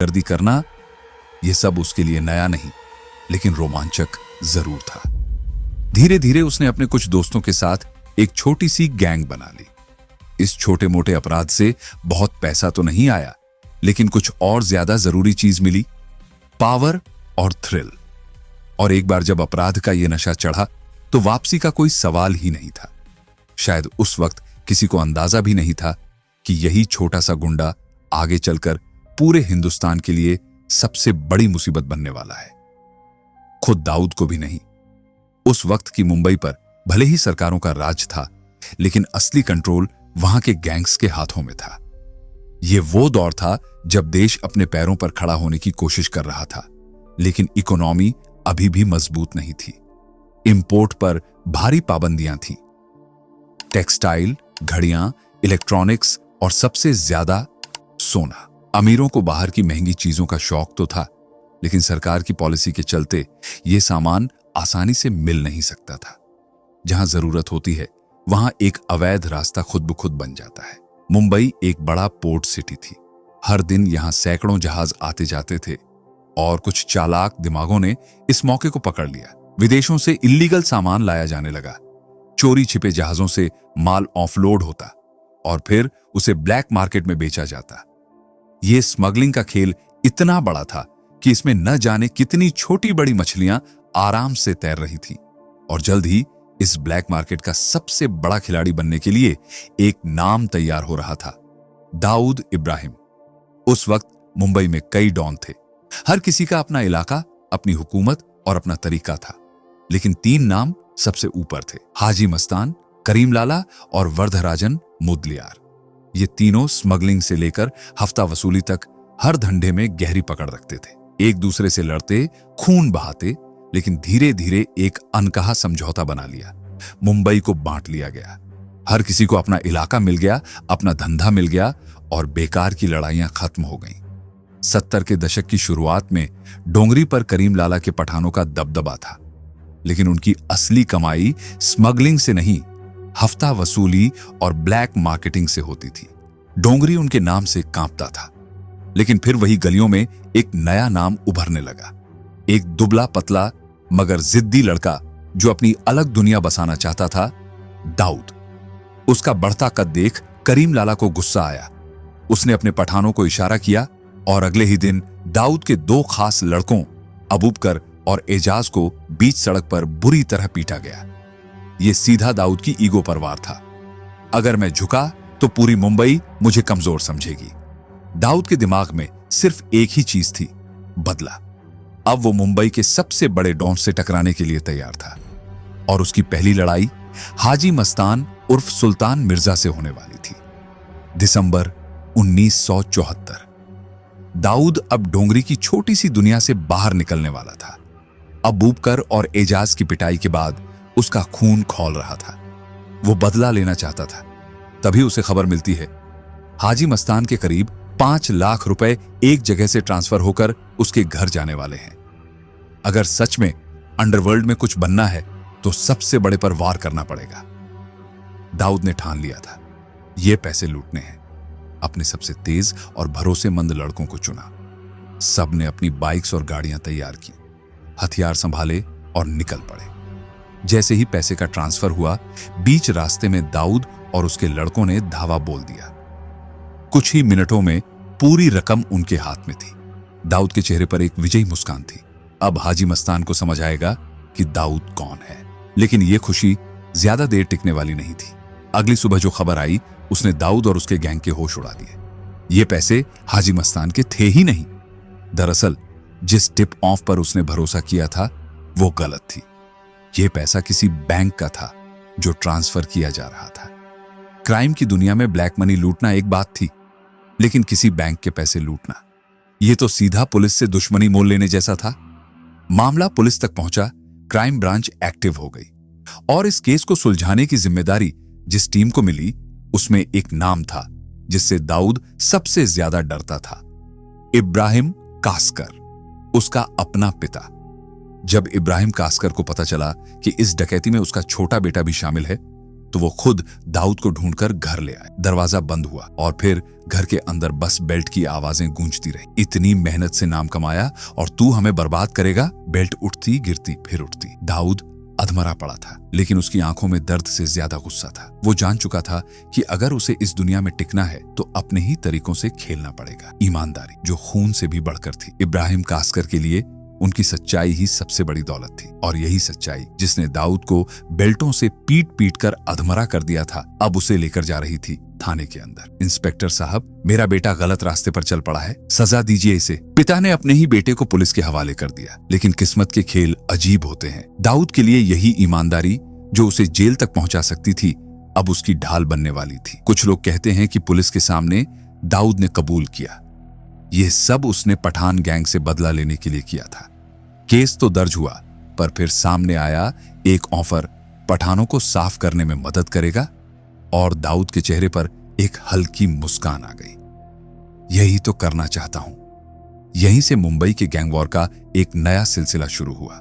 गुंडागर्दी करना, यह सब उसके लिए नया नहीं, लेकिन रोमांचक जरूर था। धीरे धीरे उसने अपने कुछ दोस्तों के साथ एक छोटी सी गैंग बना ली। इस छोटे मोटे अपराध से बहुत पैसा तो नहीं आया, लेकिन कुछ और ज्यादा जरूरी चीज मिली, पावर और थ्रिल। और एक बार जब अपराध का यह नशा चढ़ा तो वापसी का कोई सवाल ही नहीं था। शायद उस वक्त किसी को अंदाजा भी नहीं था कि यही छोटा सा गुंडा आगे चलकर पूरे हिंदुस्तान के लिए सबसे बड़ी मुसीबत बनने वाला है। खुद दाऊद को भी नहीं। उस वक्त की मुंबई पर भले ही सरकारों का राज था, लेकिन असली कंट्रोल वहां के गैंग्स के हाथों में था। यह वो दौर था जब देश अपने पैरों पर खड़ा होने की कोशिश कर रहा था, लेकिन इकोनॉमी अभी भी मजबूत नहीं थी। इंपोर्ट पर भारी पाबंदियां थीं। टेक्सटाइल, घड़ियां, इलेक्ट्रॉनिक्स और सबसे ज्यादा सोना। अमीरों को बाहर की महंगी चीजों का शौक तो था, लेकिन सरकार की पॉलिसी के चलते यह सामान आसानी से मिल नहीं सकता था। जहां जरूरत होती है वहां एक अवैध रास्ता खुद ब खुद बन जाता है। मुंबई एक बड़ा पोर्ट सिटी थी। हर दिन यहां सैकड़ों जहाज आते जाते थे और कुछ चालाक दिमागों ने इस मौके को पकड़ लिया। विदेशों से इल्लीगल सामान लाया जाने लगा। चोरी छिपे जहाजों से माल ऑफलोड होता और फिर उसे ब्लैक मार्केट में बेचा जाता। यह स्मगलिंग का खेल इतना बड़ा था कि इसमें न जाने कितनी छोटी बड़ी मछलियां आराम से तैर रही थीं। और जल्द ही इस ब्लैक मार्केट का सबसे बड़ा खिलाड़ी बनने के लिए एक नाम तैयार हो रहा था, दाऊद इब्राहिम। उस वक्त मुंबई में कई डॉन थे। हर किसी का अपना इलाका, अपनी हुकूमत और अपना तरीका था, लेकिन तीन नाम सबसे ऊपर थे, हाजी मस्तान, करीम लाला और वर्धराजन मुदलियार। ये तीनों स्मगलिंग से लेकर हफ्ता वसूली तक हर धंधे में गहरी पकड़ रखते थे। एक दूसरे से लड़ते, खून बहाते, लेकिन धीरे धीरे एक अनकहा समझौता बना लिया। मुंबई को बांट लिया गया। हर किसी को अपना इलाका मिल गया, अपना धंधा मिल गया और बेकार की लड़ाइयां खत्म हो गईं। 70 के दशक की शुरुआत में डोंगरी पर करीम लाला के पठानों का दबदबा था, लेकिन उनकी असली कमाई स्मगलिंग से नहीं, हफ्ता वसूली और ब्लैक मार्केटिंग से होती थी। डोंगरी उनके नाम से कांपता था, लेकिन फिर वही गलियों में एक नया नाम उभरने लगा। एक दुबला पतला मगर जिद्दी लड़का जो अपनी अलग दुनिया बसाना चाहता था, दाऊद। उसका बढ़ता कद देख करीम लाला को गुस्सा आया। उसने अपने पठानों को इशारा किया और अगले ही दिन दाऊद के दो खास लड़कों अबूबकर और एजाज को बीच सड़क पर बुरी तरह पीटा गया। यह सीधा दाऊद की ईगो पर वार था। अगर मैं झुका तो पूरी मुंबई मुझे कमजोर समझेगी। दाऊद के दिमाग में सिर्फ एक ही चीज थी, बदला। अब वो मुंबई के सबसे बड़े डॉन से टकराने के लिए तैयार था और उसकी पहली लड़ाई हाजी मस्तान उर्फ सुल्तान मिर्जा से होने वाली थी। दिसंबर 1974। दाऊद अब डोंगरी की छोटी सी दुनिया से बाहर निकलने वाला था। अबूबकर और एजाज की पिटाई के बाद उसका खून खौल रहा था। वो बदला लेना चाहता था। तभी उसे खबर मिलती है हाजी मस्तान के करीब 5 लाख रुपए एक जगह से ट्रांसफर होकर उसके घर जाने वाले हैं। अगर सच में अंडरवर्ल्ड में कुछ बनना है तो सबसे बड़े पर वार करना पड़ेगा। दाऊद ने ठान लिया था, ये पैसे लूटने हैं। अपने सबसे तेज और भरोसेमंद लड़कों को चुना। सब ने अपनी बाइक्स और गाड़ियां तैयार की, हथियार संभाले और निकल पड़े। जैसे ही पैसे का ट्रांसफर हुआ, बीच रास्ते में दाऊद और उसके लड़कों ने धावा बोल दिया। कुछ ही मिनटों में पूरी रकम उनके हाथ में थी। दाऊद के चेहरे पर एक विजयी मुस्कान थी। अब हाजी मस्तान को समझ आएगा कि दाऊद कौन है। लेकिन यह खुशी ज्यादा देर टिकने वाली नहीं थी। अगली सुबह जो खबर आई उसने दाऊद और उसके गैंग के होश उड़ा दिए। ये पैसे हाजी मस्तान के थे ही नहीं। दरअसल जिस टिप ऑफ पर उसने भरोसा किया था वो गलत थी। यह पैसा किसी बैंक का था जो ट्रांसफर किया जा रहा था। क्राइम की दुनिया में ब्लैक मनी लूटना एक बात थी, लेकिन किसी बैंक के पैसे लूटना, यह तो सीधा पुलिस से दुश्मनी मोल लेने जैसा था। मामला पुलिस तक पहुंचा, क्राइम ब्रांच एक्टिव हो गई और इस केस को सुलझाने की जिम्मेदारी जिस टीम को मिली उसमें एक नाम था जिससे दाऊद सबसे ज्यादा डरता था, इब्राहिम कास्कर, उसका अपना पिता। जब इब्राहिम कास्कर को पता चला कि इस डकैती में उसका छोटा बेटा भी शामिल है, तो वो खुद दाऊद को ढूंढकर घर ले आए। दरवाजा बंद हुआ और फिर घर के अंदर बस बेल्ट की आवाजें गूंजती रही। इतनी मेहनत से नाम कमाया और तू हमें बर्बाद करेगा। बेल्ट उठती गिरती फिर उठती। दाऊद अधमरा पड़ा था, लेकिन उसकी आंखों में दर्द से ज्यादा गुस्सा था। वो जान चुका था कि अगर उसे इस दुनिया में टिकना है तो अपने ही तरीकों से खेलना पड़ेगा। ईमानदारी, जो खून से भी बढ़कर थी। इब्राहिम कास्कर के लिए उनकी सच्चाई ही सबसे बड़ी दौलत थी, और यही सच्चाई जिसने दाऊद को बेल्टों से पीट पीट कर अधमरा कर दिया था, अब उसे लेकर जा रही थी थाने के अंदर। इंस्पेक्टर साहब, मेरा बेटा गलत रास्ते पर चल पड़ा है, सजा दीजिए इसे। पिता ने अपने ही बेटे को पुलिस के हवाले कर दिया, लेकिन किस्मत के खेल अजीब होते हैं। दाऊद के लिए यही ईमानदारी जो उसे जेल तक पहुंचा सकती थी, अब उसकी ढाल बनने वाली थी। कुछ लोग कहते हैं कि पुलिस के सामने दाऊद ने कबूल किया, यह सब उसने पठान गैंग से बदला लेने के लिए किया था। केस तो दर्ज हुआ, पर फिर सामने आया एक ऑफर, पठानों को साफ करने में मदद करेगा, और दाऊद के चेहरे पर एक हल्की मुस्कान आ गई। यही तो करना चाहता हूं। यहीं से मुंबई के गैंग वॉर का एक नया सिलसिला शुरू हुआ।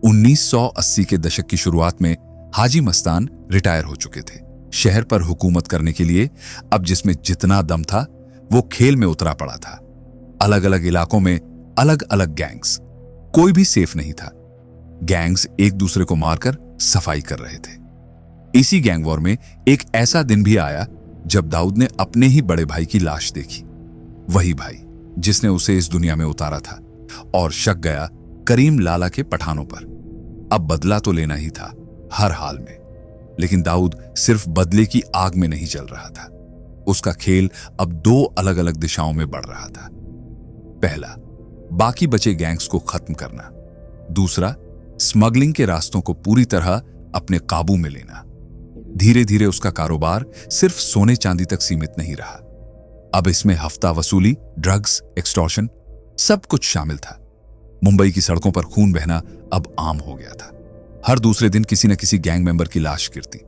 1980 के दशक की शुरुआत में हाजी मस्तान रिटायर हो चुके थे। शहर पर हुकूमत करने के लिए अब जिसमें जितना दम था वो खेल में उतरा पड़ा था। अलग अलग इलाकों में अलग अलग गैंग्स, कोई भी सेफ नहीं था। गैंग्स एक दूसरे को मारकर सफाई कर रहे थे। इसी गैंग वॉर में एक ऐसा दिन भी आया जब दाऊद ने अपने ही बड़े भाई की लाश देखी। वही भाई जिसने उसे इस दुनिया में उतारा था, और शक गया करीम लाला के पठानों पर। अब बदला तो लेना ही था हर हाल में, लेकिन दाऊद सिर्फ बदले की आग में नहीं चल रहा था। उसका खेल अब दो अलग अलग दिशाओं में बढ़ रहा था। पहला, बाकी बचे गैंग्स को खत्म करना। दूसरा, स्मगलिंग के रास्तों को पूरी तरह अपने काबू में लेना। धीरे धीरे उसका कारोबार सिर्फ सोने चांदी तक सीमित नहीं रहा। अब इसमें हफ्ता वसूली, ड्रग्स, एक्सटॉर्शन, सब कुछ शामिल था। मुंबई की सड़कों पर खून बहना अब आम हो गया था। हर दूसरे दिन किसी न किसी गैंग मेंबर की लाश गिरती,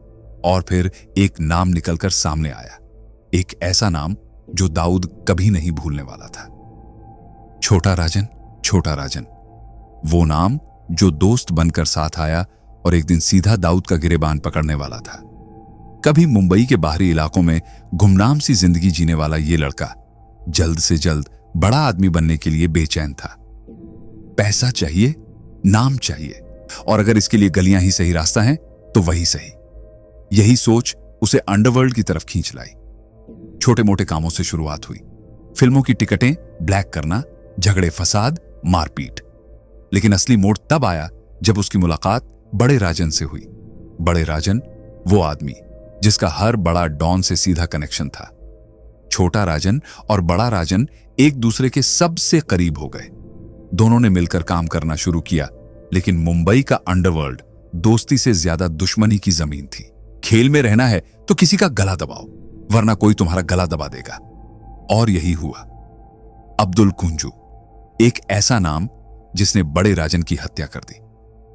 और फिर एक नाम निकलकर सामने आया। एक ऐसा नाम जो दाऊद कभी नहीं भूलने वाला था। छोटा राजन। छोटा राजन, वो नाम जो दोस्त बनकर साथ आया और एक दिन सीधा दाऊद का गिरेबान पकड़ने वाला था। कभी मुंबई के बाहरी इलाकों में गुमनाम सी जिंदगी जीने वाला ये लड़का जल्द से जल्द बड़ा आदमी बनने के लिए बेचैन था। पैसा चाहिए, नाम चाहिए, और अगर इसके लिए गलियां ही सही रास्ता है तो वही सही। यही सोच उसे अंडरवर्ल्ड की तरफ खींच लाई। छोटे मोटे कामों से शुरुआत हुई। फिल्मों की टिकटें ब्लैक करना, झगड़े फसाद, मारपीट। लेकिन असली मोड़ तब आया जब उसकी मुलाकात बड़े राजन से हुई। बड़े राजन, वो आदमी जिसका हर बड़ा डॉन से सीधा कनेक्शन था। छोटा राजन और बड़ा राजन एक दूसरे के सबसे करीब हो गए। दोनों ने मिलकर काम करना शुरू किया, लेकिन मुंबई का अंडरवर्ल्ड दोस्ती से ज्यादा दुश्मनी की जमीन थी। खेल में रहना है तो किसी का गला दबाओ, वरना कोई तुम्हारा गला दबा देगा। और यही हुआ। अब्दुल कुंजू, एक ऐसा नाम जिसने बड़े राजन की हत्या कर दी।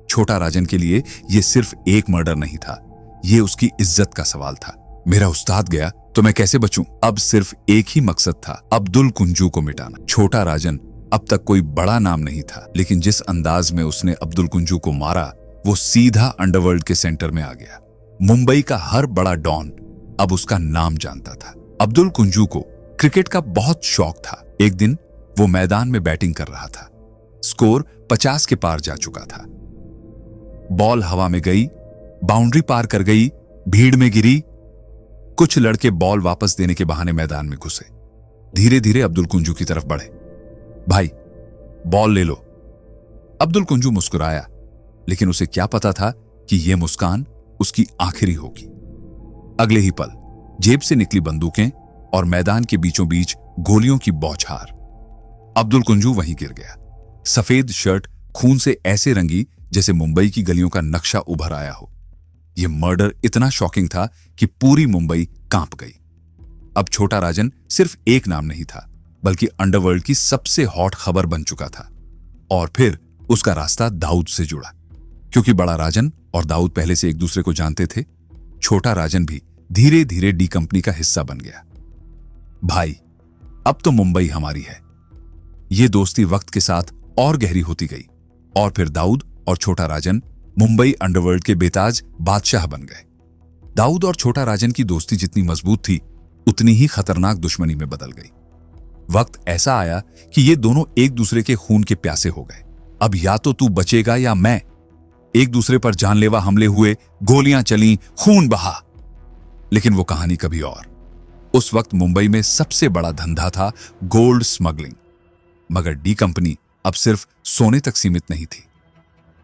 छोटा राजन के लिए यह सिर्फ एक मर्डर नहीं था, यह उसकी इज्जत का सवाल था। मेरा उस्ताद गया तो मैं कैसे बचूं? अब सिर्फ एक ही मकसद था, अब्दुल कुंजू को मिटाना। छोटा राजन अब तक कोई बड़ा नाम नहीं था, लेकिन जिस अंदाज में उसने अब्दुल कुंजू को मारा, वो सीधा अंडरवर्ल्ड के सेंटर में आ गया। मुंबई का हर बड़ा डॉन अब उसका नाम जानता था। अब्दुल कुंजू को क्रिकेट का बहुत शौक था। एक दिन वो मैदान में बैटिंग कर रहा था। स्कोर 50 के पार जा चुका था। बॉल हवा में गई, बाउंड्री पार कर गई, भीड़ में गिरी। कुछ लड़के बॉल वापस देने के बहाने मैदान में घुसे। धीरे धीरे अब्दुल कुंजू की तरफ बढ़े। भाई, बॉल ले लो। अब्दुल कुंजू मुस्कुराया, लेकिन उसे क्या पता था कि यह मुस्कान उसकी आखिरी होगी। अगले ही पल जेब से निकली बंदूकें और मैदान के बीचों बीच गोलियों की बौछार। अब्दुल कुंजू वहीं गिर गया। सफेद शर्ट खून से ऐसे रंगी जैसे मुंबई की गलियों का नक्शा उभर आया हो। यह मर्डर इतना शॉकिंग था कि पूरी मुंबई कांप गई। अब छोटा राजन सिर्फ एक नाम नहीं था, बल्कि अंडरवर्ल्ड की सबसे हॉट खबर बन चुका था। और फिर उसका रास्ता दाऊद से जुड़ा। क्योंकि बड़ा राजन और दाऊद पहले से एक दूसरे को जानते थे, छोटा राजन भी धीरे धीरे डी कंपनी का हिस्सा बन गया। भाई, अब तो मुंबई हमारी है। यह दोस्ती वक्त के साथ और गहरी होती गई, और फिर दाऊद और छोटा राजन मुंबई अंडरवर्ल्ड के बेताज बादशाह बन गए। दाऊद और छोटा राजन की दोस्ती जितनी मजबूत थी उतनी ही खतरनाक दुश्मनी में बदल गई। वक्त ऐसा आया कि ये दोनों एक दूसरे के खून के प्यासे हो गए। अब या तो तू बचेगा या मैं। एक दूसरे पर जानलेवा हमले हुए, गोलियां चलीं, खून बहा। लेकिन वो कहानी कभी और। उस वक्त मुंबई में सबसे बड़ा धंधा था गोल्ड स्मगलिंग। मगर डी कंपनी अब सिर्फ सोने तक सीमित नहीं थी।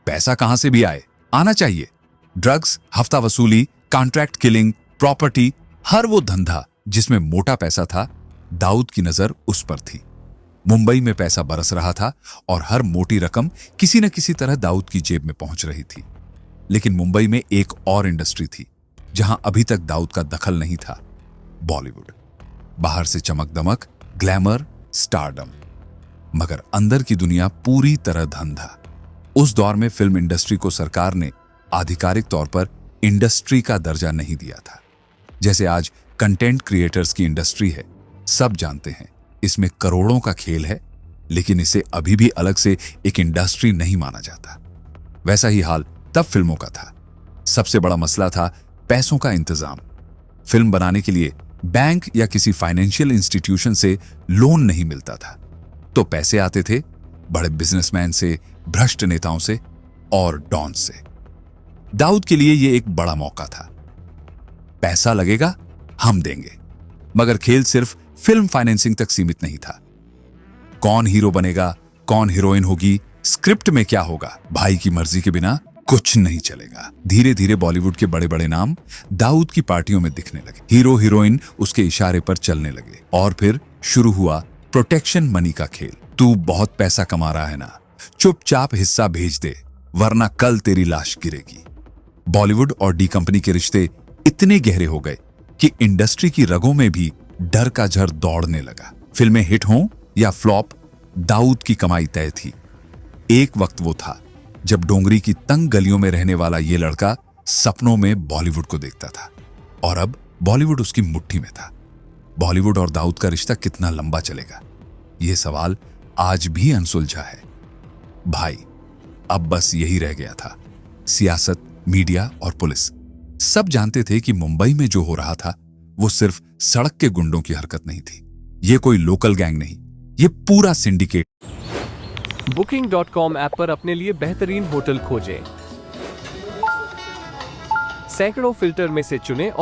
पैसा कहां से भी आना चाहिए। ड्रग्स, हफ्ता वसूली, कॉन्ट्रैक्ट किलिंग, प्रॉपर्टी, हर वो धंधा जिसमें मोटा पैसा था, दाऊद की नजर उस पर थी। मुंबई में पैसा बरस रहा था और हर मोटी रकम किसी न किसी तरह दाऊद की जेब में पहुंच रही थी। लेकिन मुंबई में एक और इंडस्ट्री थी जहां अभी तक दाऊद का दखल नहीं था, बॉलीवुड। बाहर से चमक दमक, ग्लैमर, स्टारडम, मगर अंदर की दुनिया पूरी तरह धंधा। उस दौर में फिल्म इंडस्ट्री को सरकार ने आधिकारिक तौर पर इंडस्ट्री का दर्जा नहीं दिया था। जैसे आज कंटेंट क्रिएटर्स की इंडस्ट्री है, सब जानते हैं इसमें करोड़ों का खेल है, लेकिन इसे अभी भी अलग से एक इंडस्ट्री नहीं माना जाता। वैसा ही हाल तब फिल्मों का था। सबसे बड़ा मसला था पैसों का इंतजाम। फिल्म बनाने के लिए बैंक या किसी फाइनेंशियल इंस्टीट्यूशन से लोन नहीं मिलता था, तो पैसे आते थे बड़े बिजनेसमैन से, भ्रष्ट नेताओं से और डॉन से। दाऊद के लिए यह एक बड़ा मौका था। पैसा लगेगा, हम देंगे। मगर खेल सिर्फ फिल्म फाइनेंसिंग तक सीमित नहीं था। कौन हीरो बनेगा, कौन हीरोइन होगी, स्क्रिप्ट में क्या होगा, भाई की मर्जी के बिना कुछ नहीं चलेगा। धीरे धीरे बॉलीवुड के बड़े बड़े नाम दाऊद की पार्टियों में दिखने लगे। हीरो हीरोइन उसके इशारे पर चलने लगे और फिर शुरू हुआ प्रोटेक्शन मनी का खेल। तू बहुत पैसा कमा रहा है ना, चुपचाप हिस्सा भेज दे, वरना कल तेरी लाश गिरेगी। बॉलीवुड और डी कंपनी के रिश्ते इतने गहरे हो गए कि इंडस्ट्री की रगों में भी डर का झर दौड़ने लगा। फिल्में हिट हों या फ्लॉप, दाऊद की कमाई तय थी। एक वक्त वो था जब डोंगरी की तंग गलियों में रहने वाला ये लड़का सपनों में बॉलीवुड को देखता था, और अब बॉलीवुड उसकी मुट्ठी में था। बॉलीवुड और दाऊद का रिश्ता कितना लंबा चलेगा, यह सवाल आज भी अनसुलझा है। भाई, अब बस यही रह गया था। सियासत, मीडिया और पुलिस सब जानते थे कि मुंबई में जो हो रहा था वो सिर्फ सड़क के गुंडों की हरकत नहीं थी। ये कोई लोकल गैंग नहीं, ये पूरा सिंडिकेट। Booking.com ऐप पर अपने लिए बेहतरीन होटल खोजें। सैकड़ों फिल्टर में से चुनें और